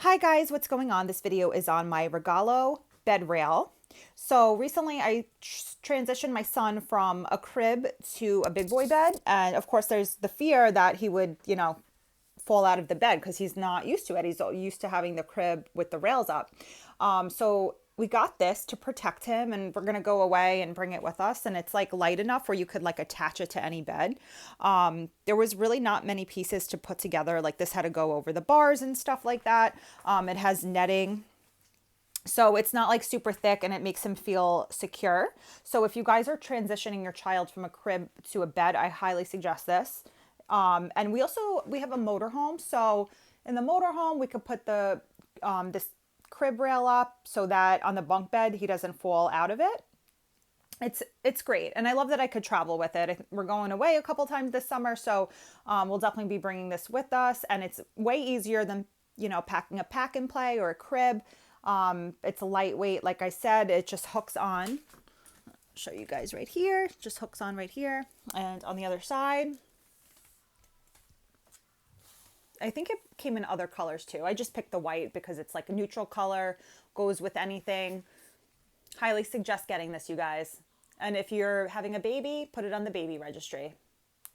Hi guys, what's going on? This video is on my Regalo Bed Rail. So recently I transitioned my son from a crib to a big boy bed. And of course there's the fear that he would, fall out of the bed because he's not used to it. He's used to having the crib with the rails up. So we got this to protect him, and we're gonna go away and bring it with us. And it's like light enough where you could like attach it to any bed. There was really not many pieces to put together. Like this had to go over the bars and stuff like that. It has netting. So it's not like super thick, and it makes him feel secure. So if you guys are transitioning your child from a crib to a bed, I highly suggest this. And we have a motorhome. So in the motorhome, we could put the this crib rail up so that on the bunk bed he doesn't fall out of it. It's great, and I love that I could travel with it. We're going away a couple times this summer, so we'll definitely be bringing this with us, and it's way easier than packing a pack and play or a crib. It's lightweight, like I said. It just hooks on. I'll show you guys right here. Just hooks on right here, and on the other side. I think it came in other colors too. I just picked the white because it's like a neutral color, goes with anything. Highly suggest getting this, you guys. And if you're having a baby, put it on the baby registry.